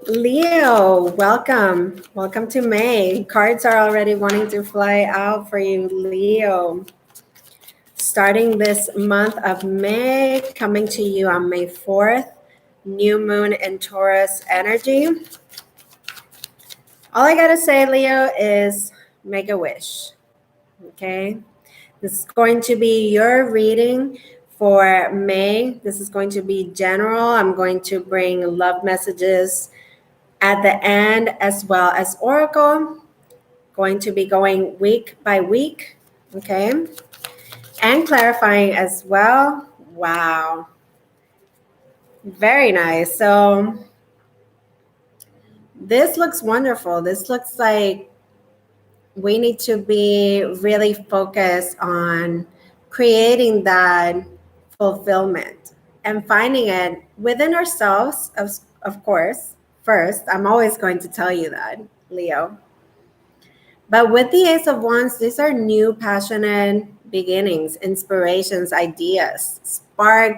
Leo, welcome. Welcome to May. Cards are already wanting to fly out for you, Leo. Starting this month of May, coming to you on May 4th, new moon in Taurus energy. All I got to say, Leo, is make a wish. Okay? This is going to be your reading for May. This is going to be general. I'm going to bring love messages at the end, as well as oracle. Going to be going week by week, okay? And clarifying as well. Wow. Very nice. So this looks wonderful. This looks like we need to be really focused on creating that fulfillment and finding it within ourselves, of course. First, I'm always going to tell you that, Leo. But with the Ace of Wands, these are new, passionate beginnings, inspirations, ideas, spark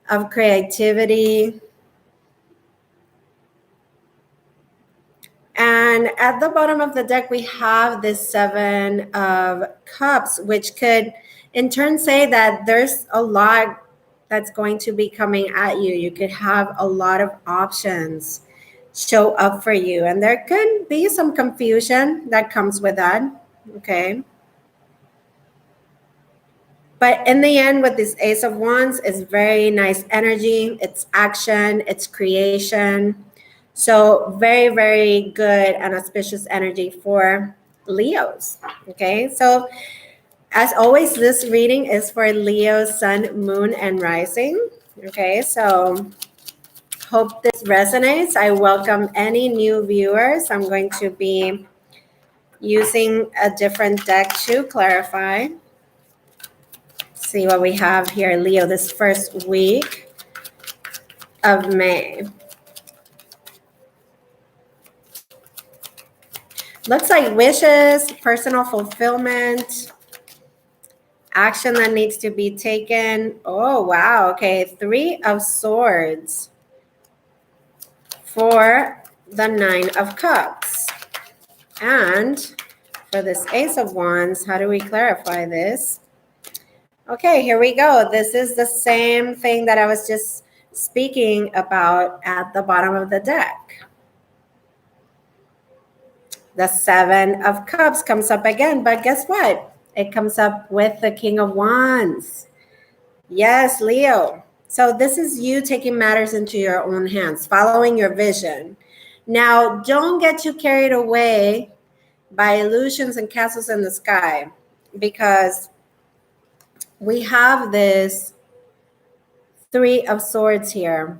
of creativity. And at the bottom of the deck, we have this Seven of Cups, which could in turn say that there's a lot that's going to be coming at you. You could have a lot of options show up for you. And there could be some confusion that comes with that, okay? But in the end, with this Ace of Wands, it's very nice energy. It's action, it's creation. So very, very good and auspicious energy for Leos, okay? So as always, this reading is for Leo, Sun, Moon, and Rising, okay? So hope this resonates. I welcome any new viewers. I'm going to be using a different deck to clarify. See what we have here, Leo, this first week of May. Looks like wishes, personal fulfillment, action that needs to be taken. Oh, wow. Okay, Three of Swords for the Nine of Cups. And for this Ace of Wands, how do we clarify this? Okay, here we go. This is the same thing that I was just speaking about at the bottom of the deck. The Seven of Cups comes up again, but guess what? It comes up with the King of Wands. Yes, Leo. So this is you taking matters into your own hands, following your vision. Now, don't get too carried away by illusions and castles in the sky, because we have this Three of Swords here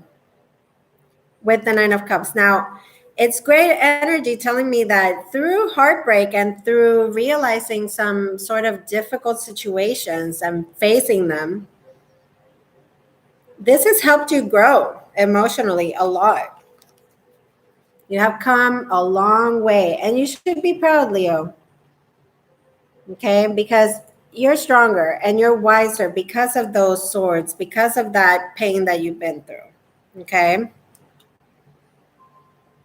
with the Nine of Cups. Now, it's great energy telling me that through heartbreak and through realizing some sort of difficult situations and facing them, this has helped you grow emotionally a lot. You have come a long way, and you should be proud, Leo. Okay, because you're stronger and you're wiser because of those swords, because of that pain that you've been through. Okay.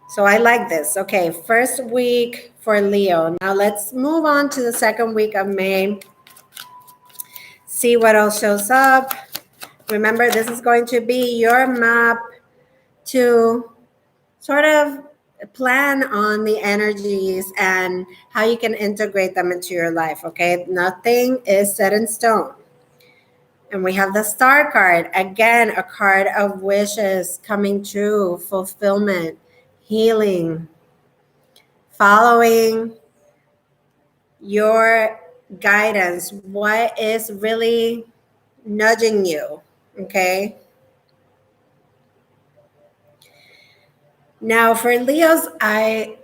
So I like this. Okay, first week for Leo. Now let's move on to the second week of May. See what else shows up. Remember, this is going to be your map to sort of plan on the energies and how you can integrate them into your life, okay? Nothing is set in stone. And we have the Star card. Again, a card of wishes coming true, fulfillment, healing, following your guidance. What is really nudging you, okay? Now for Leos, I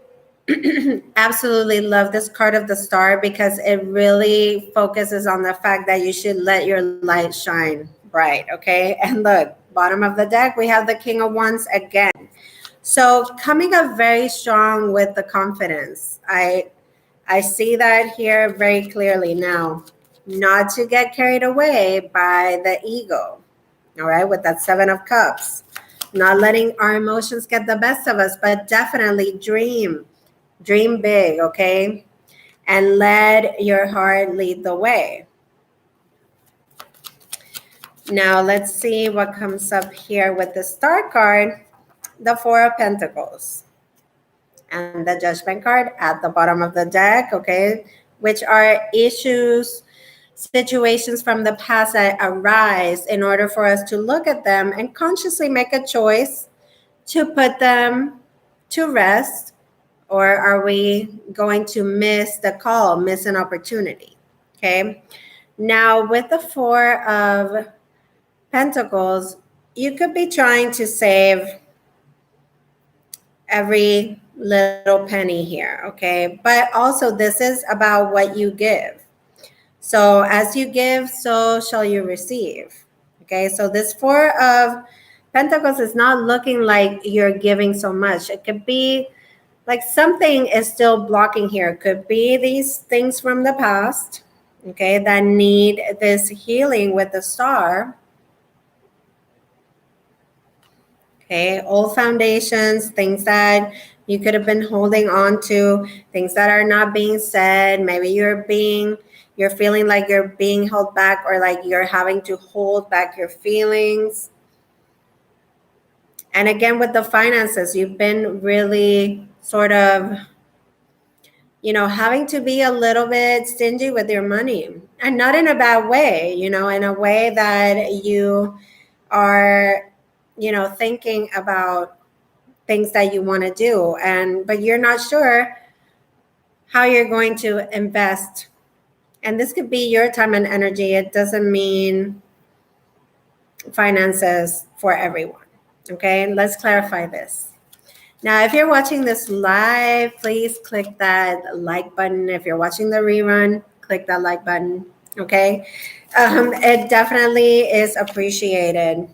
absolutely love this card of the Star because it really focuses on the fact that you should let your light shine bright, okay? And look, bottom of the deck, we have the King of Wands again. So coming up very strong with the confidence. I see that here very clearly. Now, not to get carried away by the ego, all right, with that Seven of Cups. not letting our emotions get the best of us, but definitely dream big, okay? And let your heart lead the way. Now let's see what comes up here with the Star card, the Four of Pentacles, and the Judgment card at the bottom of the deck, okay? Which are issues, situations from the past that arise in order for us to look at them and consciously make a choice to put them to rest, or are we going to miss the call, miss an opportunity? Okay. Now, with the Four of Pentacles, you could be trying to save every little penny here, okay? But also, this is about what you give. So, as you give, so shall you receive. Okay. So, this Four of Pentacles is not looking like you're giving so much. It could be like something is still blocking here. It could be these things from the past, okay, that need this healing with the Star. Okay, old foundations, things that you could have been holding on to, things that are not being said. Maybe you're feeling like you're being held back, or like you're having to hold back your feelings. And again, with the finances, you've been really sort of, having to be a little bit stingy with your money, and not in a bad way, in a way that you are, thinking about things that you want to do, but you're not sure how you're going to invest. And this could be your time and energy. It doesn't mean finances for everyone. Okay, let's clarify this. Now, if you're watching this live, please click that like button. If you're watching the rerun, click that like button. Okay, it definitely is appreciated.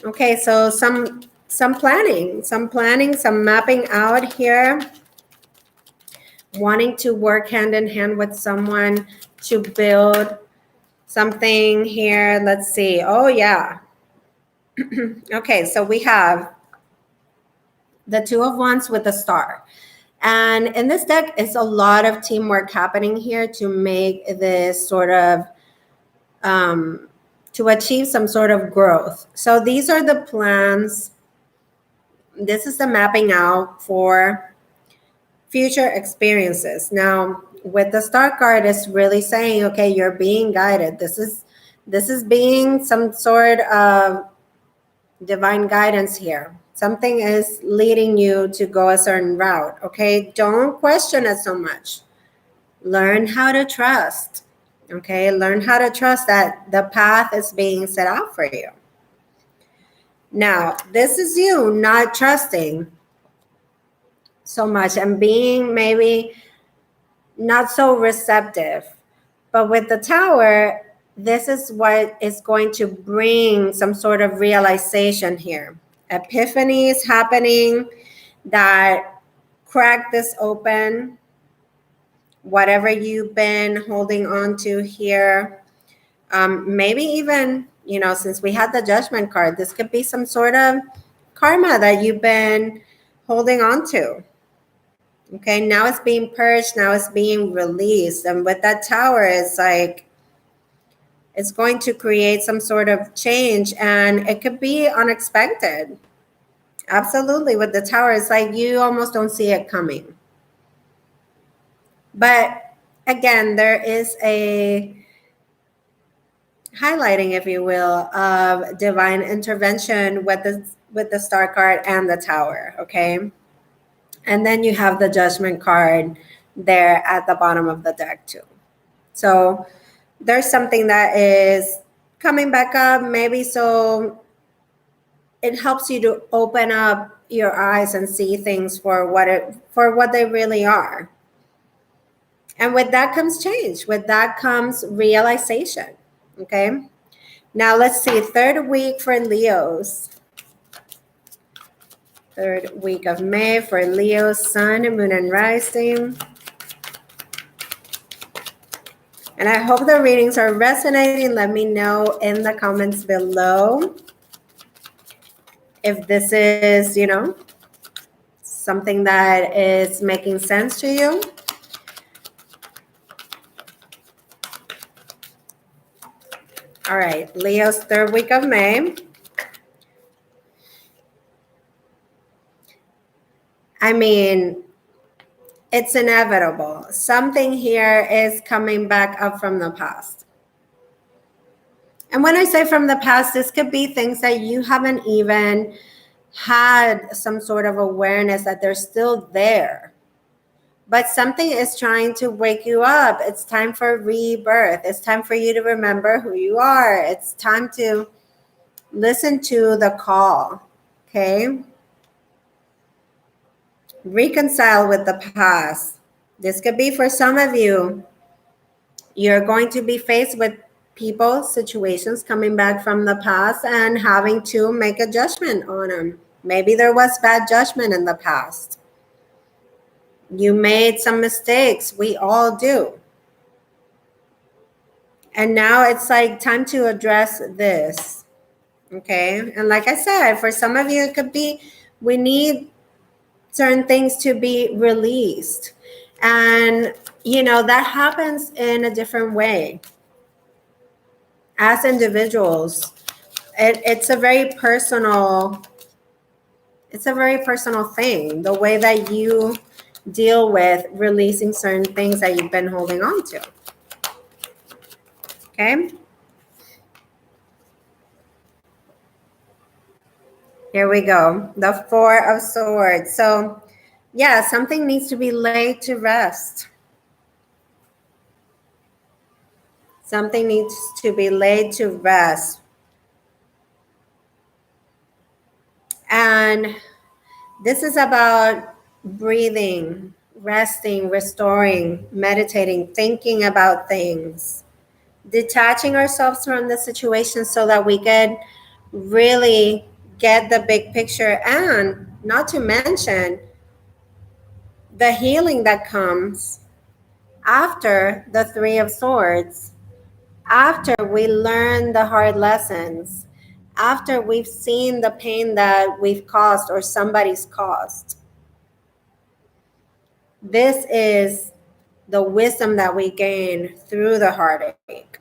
Okay, so some planning, some mapping out here. Wanting to work hand in hand with someone to build something here. Let's see. Oh, yeah. Okay, so we have the Two of Wands with the Star. And in this deck, it's a lot of teamwork happening here to make this sort of, to achieve some sort of growth. So these are the plans. This is the mapping out for future experiences. Now, with the Star card, it's really saying, okay, you're being guided. This is being some sort of divine guidance here. Something is leading you to go a certain route. Okay, don't question it so much. Learn how to trust. Okay, learn how to trust that the path is being set out for you. Now, this is you not trusting so much and being maybe not so receptive. But with the Tower, this is what is going to bring some sort of realization here. Epiphany is happening that crack this open. Whatever you've been holding on to here. Maybe even, since we had the Judgment card, this could be some sort of karma that you've been holding on to. Okay, now it's being purged, now it's being released. And with that Tower, it's like, it's going to create some sort of change, and it could be unexpected. Absolutely, with the Tower, it's like you almost don't see it coming. But again, there is a highlighting, if you will, of divine intervention with the Star card and the Tower, okay? And then you have the Judgment card there at the bottom of the deck too. So there's something that is coming back up, maybe, so it helps you to open up your eyes and see things for what they really are. And with that comes change. With that comes realization. Okay. Now let's see. Third week for Leos. Third week of May for Leo's Sun, Moon, and Rising. And I hope the readings are resonating. Let me know in the comments below. if this is, something that is making sense to you. All right, Leo's third week of May. I mean, it's inevitable. Something here is coming back up from the past. And when I say from the past, this could be things that you haven't even had some sort of awareness that they're still there. But something is trying to wake you up. It's time for rebirth. It's time for you to remember who you are. It's time to listen to the call, okay? Reconcile with the past. This could be for some of you. You're going to be faced with people, situations coming back from the past and having to make a judgment on them. Maybe there was bad judgment in the past. You made some mistakes. We all do. And now it's like time to address this. Okay. And like I said, for some of you, it could be we need certain things to be released. And, that happens in a different way. As individuals, it's a very personal thing, the way that you deal with releasing certain things that you've been holding on to. Okay. Here we go. The Four of Swords. So, yeah, something needs to be laid to rest. Something needs to be laid to rest. And this is about breathing, resting, restoring, meditating, thinking about things, detaching ourselves from the situation so that we can really get the big picture, and not to mention the healing that comes after the Three of Swords, after we learn the hard lessons, after we've seen the pain that we've caused or somebody's caused. This is the wisdom that we gain through the heartache.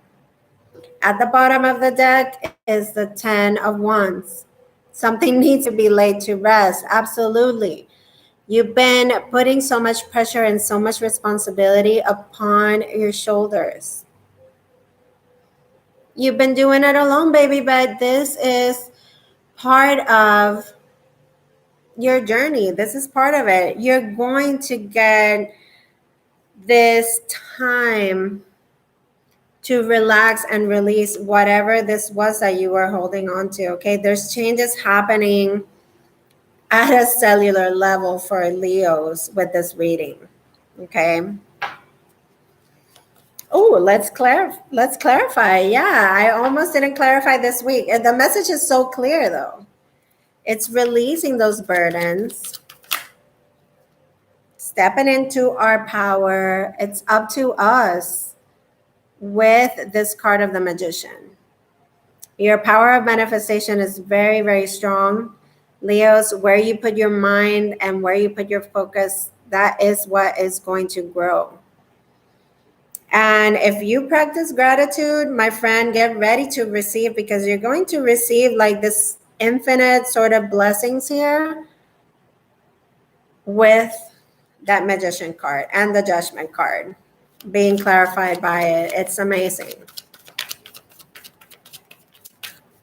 At the bottom of the deck is the Ten of Wands. Something needs to be laid to rest. Absolutely. You've been putting so much pressure and so much responsibility upon your shoulders. You've been doing it alone, baby, but this is part of your journey. This is part of it. You're going to get this time to relax and release whatever this was that you were holding on to, okay? There's changes happening at a cellular level for Leos with this reading, okay? Oh, let's clarify. Yeah, I almost didn't clarify this week. And the message is so clear, though. It's releasing those burdens, stepping into our power. It's up to us with this card of the Magician. Your power of manifestation is very, very strong. Leos, where you put your mind and where you put your focus, that is what is going to grow. And if you practice gratitude, my friend, get ready to receive, because you're going to receive like this infinite sort of blessings here with that Magician card and the Judgment card being clarified by it. It's amazing.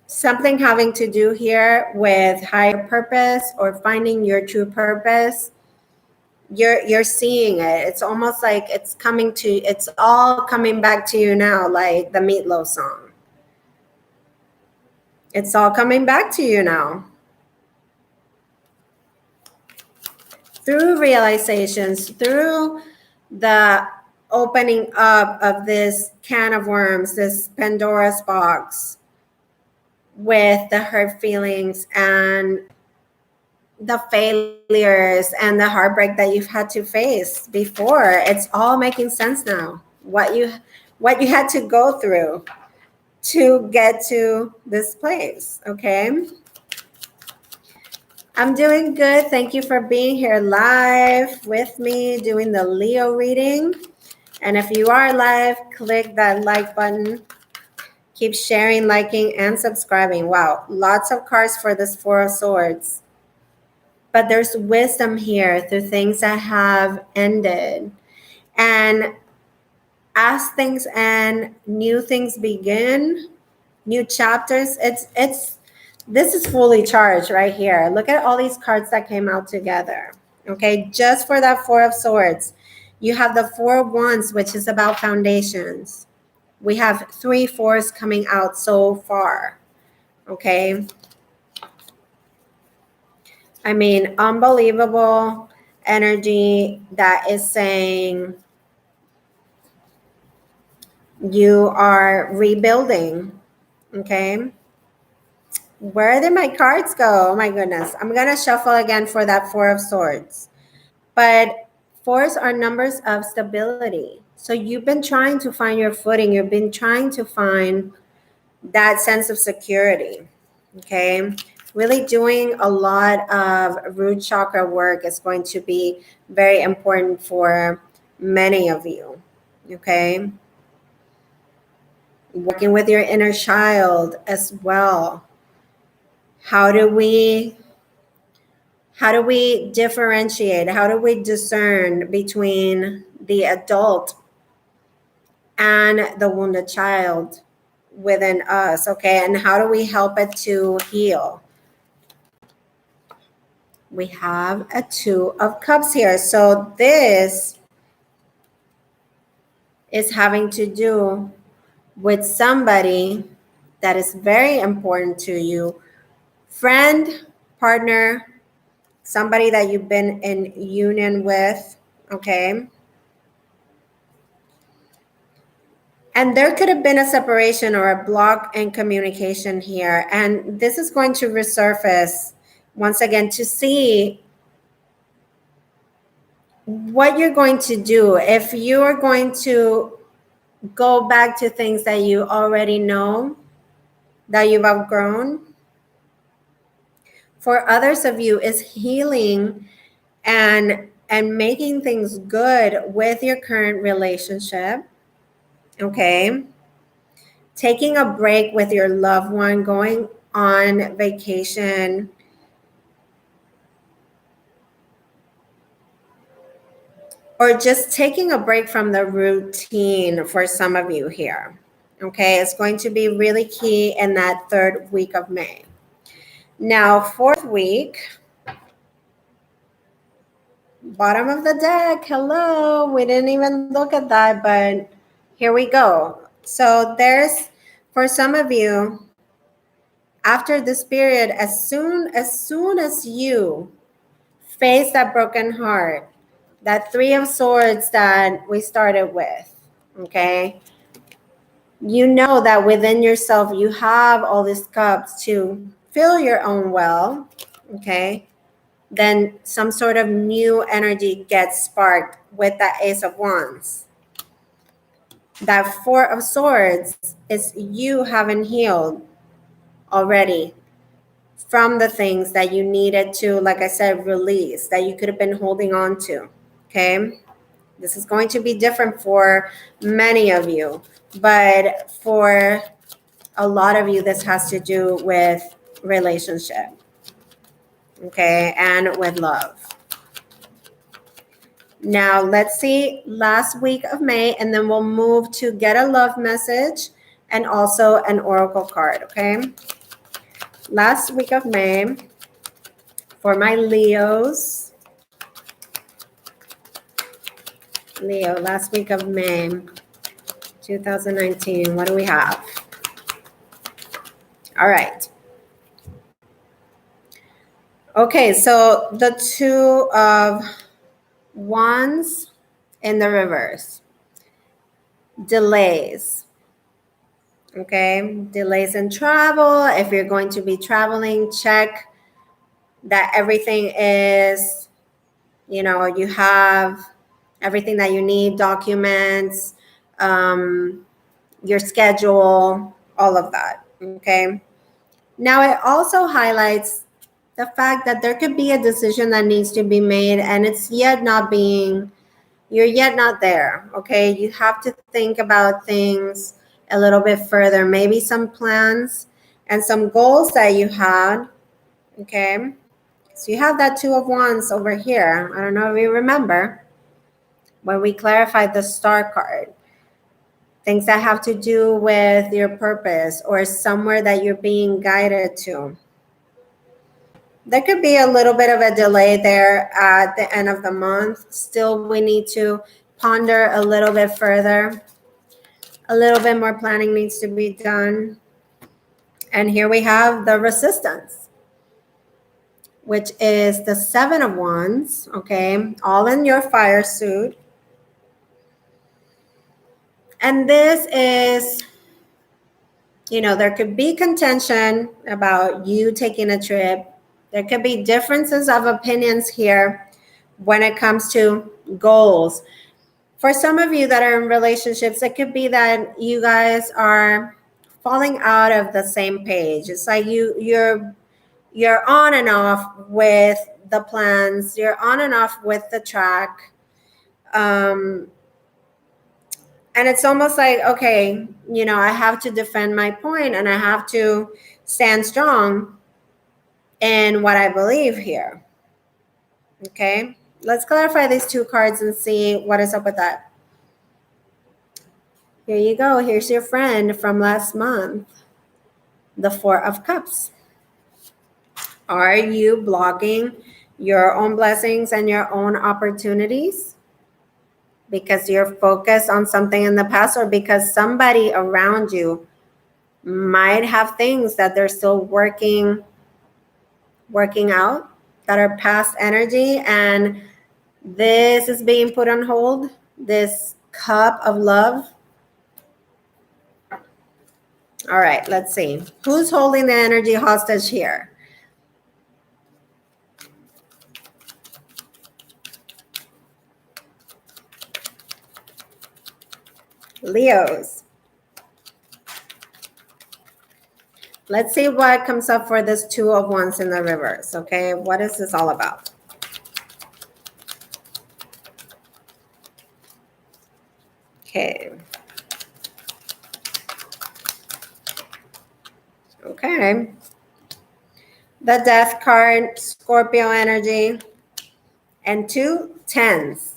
Something having to do here with higher purpose or finding your true purpose. You're seeing it. It's almost like it's all coming back to you now, like the Meatloaf song. It's all coming back to you now. Through realizations, through the opening up of this can of worms, this Pandora's box, with the hurt feelings and the failures and the heartbreak that you've had to face before. It's all making sense now. What you had to go through to get to this place, okay? I'm doing good. Thank you for being here live with me doing the Leo reading. And if you are live, click that like button. Keep sharing, liking, and subscribing. Wow, lots of cards for this Four of Swords. But there's wisdom here through things that have ended. And as things end, new things begin, new chapters. This is fully charged right here. Look at all these cards that came out together. Okay, just for that Four of Swords, you have the Four of Wands, which is about foundations. We have 3 fours coming out so far. Okay, I mean, unbelievable energy that is saying you are rebuilding. Okay, where did my cards go? Oh my goodness. I'm going to shuffle again for that Four of Swords. But fours are numbers of stability. So you've been trying to find your footing. You've been trying to find that sense of security. Okay. Really doing a lot of root chakra work is going to be very important for many of you. Okay. Working with your inner child as well. How do we differentiate? How do we discern between the adult and the wounded child within us? Okay, and how do we help it to heal? We have a Two of Cups here. So this is having to do with somebody that is very important to you. Friend, partner, somebody that you've been in union with, okay? And there could have been a separation or a block in communication here. And this is going to resurface once again to see what you're going to do. If you are going to go back to things that you already know, that you've outgrown. For others of you, is healing and making things good with your current relationship. Okay. Taking a break with your loved one, going on vacation, or just taking a break from the routine for some of you here. Okay, it's going to be really key in that 3rd week of May. Now, 4th week, bottom of the deck, hello. We didn't even look at that, but here we go. So there's, for some of you, after this period, as soon as you face that broken heart, that Three of Swords that we started with, okay? You know that within yourself, you have all these cups to fill your own well, okay? Then some sort of new energy gets sparked with that Ace of Wands. That Four of Swords is you having healed already from the things that you needed to, like I said, release, that you could have been holding on to, okay? This is going to be different for many of you, but for a lot of you, this has to do with relationship, okay, and with love. Now, let's see last week of May, and then we'll move to get a love message and also an oracle card, okay? Last week of May for my Leos. Leo, last week of May 2019, what do we have? All right. Okay, so the Two of Wands in the reverse. Delays. Okay, delays in travel. If you're going to be traveling, check that everything is, you know, you have everything that you need, documents, your schedule, all of that. Okay. Now it also highlights the fact that there could be a decision that needs to be made and it's yet not being, you're yet not there, okay? You have to think about things a little bit further, maybe some plans and some goals that you had, okay? So you have that Two of Wands over here. I don't know if you remember when we clarified the Star card. Things that have to do with your purpose or somewhere that you're being guided to. There could be a little bit of a delay there at the end of the month. Still, we need to ponder a little bit further. A little bit more planning needs to be done. And here we have the Resistance, which is the Seven of Wands, okay? All in your fire suit. And this is, you know, there could be contention about you taking a trip. There could be differences of opinions here when it comes to goals. For some of you that are in relationships, it could be that you guys are falling out of the same page. It's like you're on and off with the plans. You're on and off with the track. And it's almost like, okay, you know, I have to defend my point and I have to stand strong in what I believe here. Okay, let's clarify these two cards and see what is up with that. Here you go. Here's your friend from last month, the Four of Cups. Are you blocking your own blessings and your own opportunities because you're focused on something in the past, or because somebody around you might have things that they're still working out that are past energy, and this is being put on hold, this cup of love? All right, let's see. Who's holding the energy hostage here? Leos. Let's see what comes up for this Two of Wands in the reverse, okay? What is this all about? Okay. Okay. The Death card, Scorpio energy, and two tens.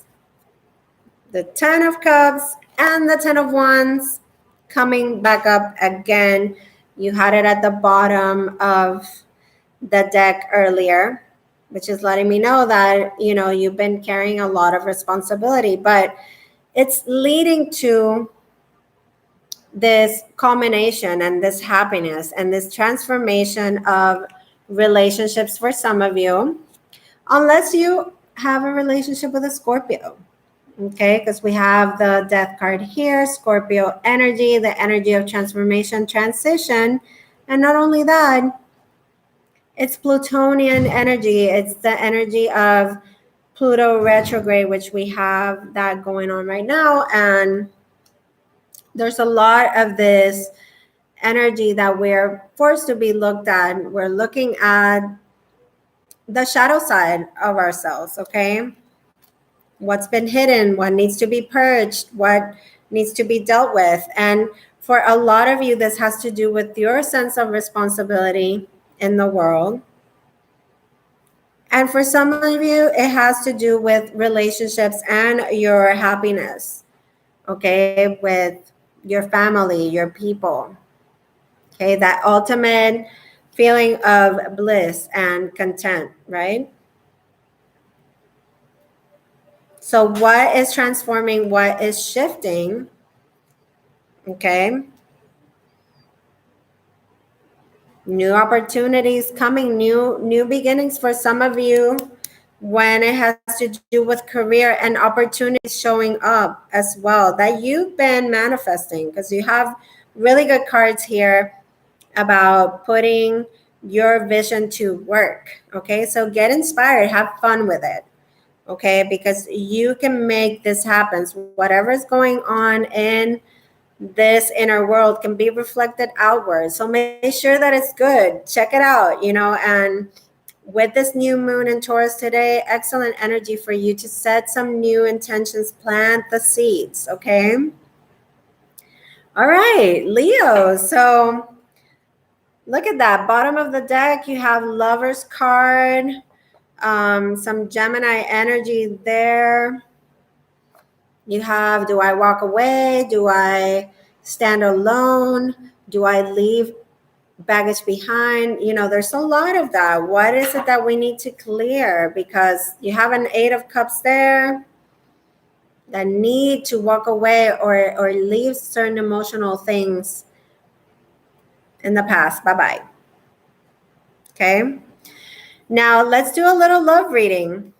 The Ten of Cups and the Ten of Wands coming back up again. You had it at the bottom of the deck earlier, which is letting me know that, you know, you've been carrying a lot of responsibility, but it's leading to this culmination and this happiness and this transformation of relationships for some of you, unless you have a relationship with a Scorpio. Okay, because we have the Death card here, Scorpio energy, the energy of transformation, transition. And not only that, it's Plutonian energy. It's the energy of Pluto retrograde, which we have that going on right now. And there's a lot of this energy that we're forced to be looked at. We're looking at the shadow side of ourselves, okay? What's been hidden, what needs to be purged, what needs to be dealt with. And for a lot of you, this has to do with your sense of responsibility in the world. And for some of you, it has to do with relationships and your happiness, okay, with your family, your people, okay, that ultimate feeling of bliss and content, right? So what is transforming? What is shifting? Okay. New opportunities coming, new beginnings for some of you when it has to do with career, and opportunities showing up as well that you've been manifesting, because you have really good cards here about putting your vision to work. Okay. So get inspired, have fun with it. Okay, because you can make this happen. So whatever's going on in this inner world can be reflected outward. So make sure that it's good. Check it out, you know, and With this new moon in Taurus today, excellent energy for you to set some new intentions, plant the seeds, okay? All right, Leo. So look at that. Bottom of the deck, you have Lover's card, some Gemini energy there. You have, do I walk away? Do I stand alone? Do I leave baggage behind? You know, there's a lot of that. What is it that we need to clear? Because you have an Eight of Cups there, that need to walk away or leave certain emotional things in the past. Bye-bye. Okay. Now let's do a little love reading.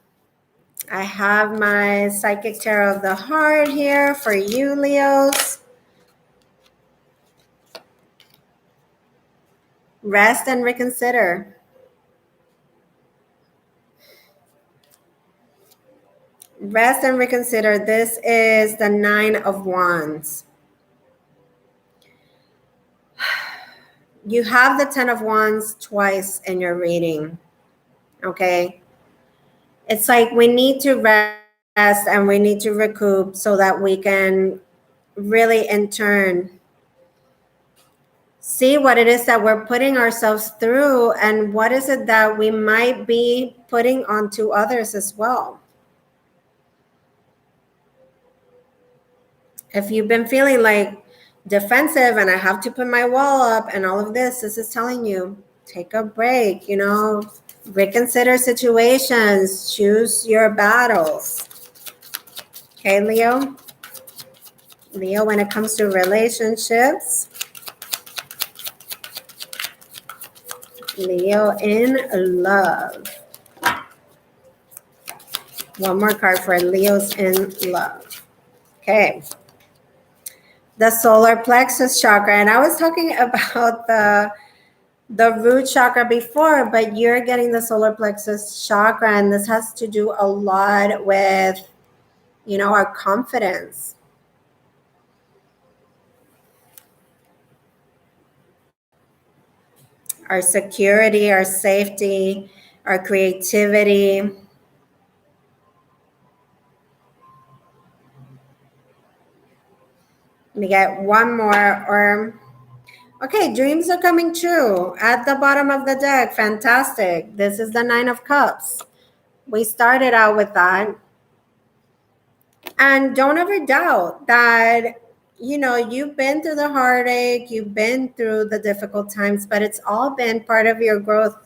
I have my Psychic Tarot of the Heart here for you, Leos. Rest and reconsider. Rest and reconsider. This is the Nine of Wands. You have the Ten of Wands twice in your reading. Okay. It's like we need to rest and we need to recoup so that we can really in turn see what it is that we're putting ourselves through and what is it that we might be putting onto others as well. If you've been feeling like defensive and I have to put my wall up and all of this is telling you, take a break, you know, reconsider situations, choose your battles. Okay, Leo? Leo, when it comes to relationships, Leo in love. One more card for Leos in love. Okay. The solar plexus chakra. And I was talking about the root chakra before, but you're getting the solar plexus chakra. And this has to do a lot with, you know, our confidence. Our security, our safety, our creativity. Let me get one more. Okay, dreams are coming true. At the bottom of the deck, fantastic. This is the Nine of Cups. We started out with that. And don't ever doubt that, you know, you've been through the heartache, you've been through the difficult times, but it's all been part of your growth.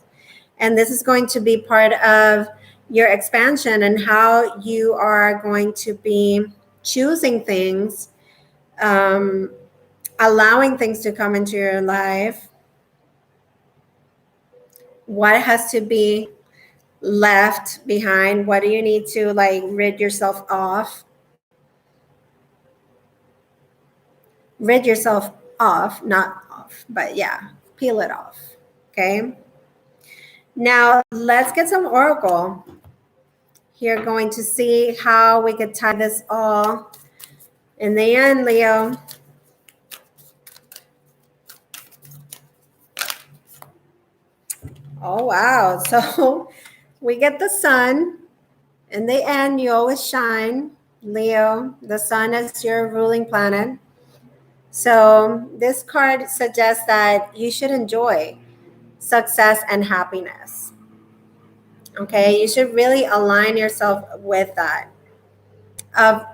And this is going to be part of your expansion and how you are going to be choosing things, allowing things to come into your life. What has to be left behind? What do you need to like rid yourself off? Rid yourself off, not off, but yeah, peel it off. Okay. Now let's get some oracle. Here, going to see how we could tie this all in the end, Leo. Oh, wow. So we get the sun. In the end, you always shine, Leo. The sun is your ruling planet. So this card suggests that you should enjoy success and happiness. Okay, you should really align yourself with that, of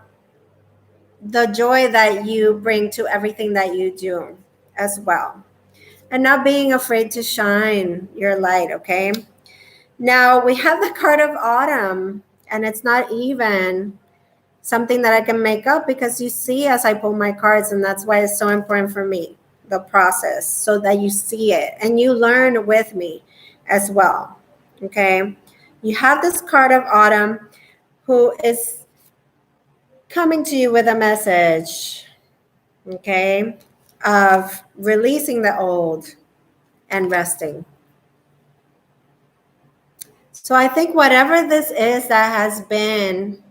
the joy that you bring to everything that you do as well, and not being afraid to shine your light. Okay, now we have the card of autumn, and it's not even something that I can make up, because you see as I pull my cards, and that's why it's so important for me, the process, so that you see it and you learn with me as well. Okay, you have this card of autumn who is coming to you with a message, okay, of releasing the old and resting. So I think whatever this is that has been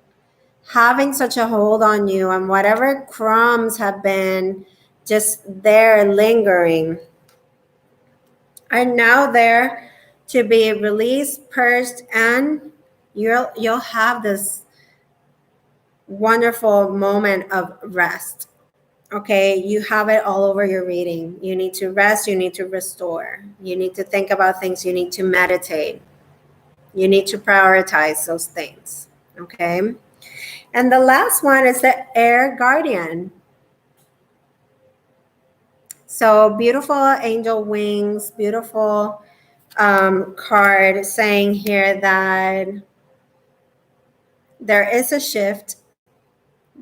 having such a hold on you, and whatever crumbs have been just there lingering, are now there to be released, purged, and you'll have this wonderful moment of rest. Okay, you have it all over your reading. You need to rest, you need to restore, you need to think about things, you need to meditate, you need to prioritize those things. Okay, and the last one is the air guardian. So beautiful angel wings, beautiful card saying here that there is a shift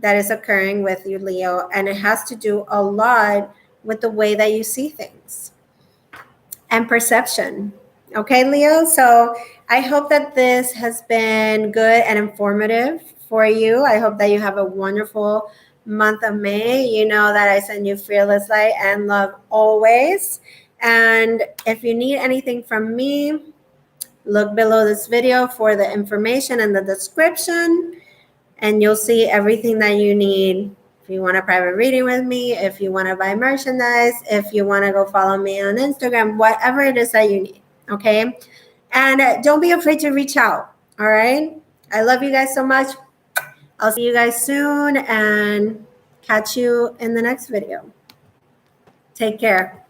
that is occurring with you, Leo, and it has to do a lot with the way that you see things and perception. Okay, Leo? So I hope that this has been good and informative for you. I hope that you have a wonderful month of May. You know that I send you fearless light and love always. And if you need anything from me, look below this video for the information in the description, and you'll see everything that you need. If you want a private reading with me, if you want to buy merchandise, if you want to go follow me on Instagram, whatever it is that you need, okay? And don't be afraid to reach out, all right? I love you guys so much. I'll see you guys soon and catch you in the next video. Take care.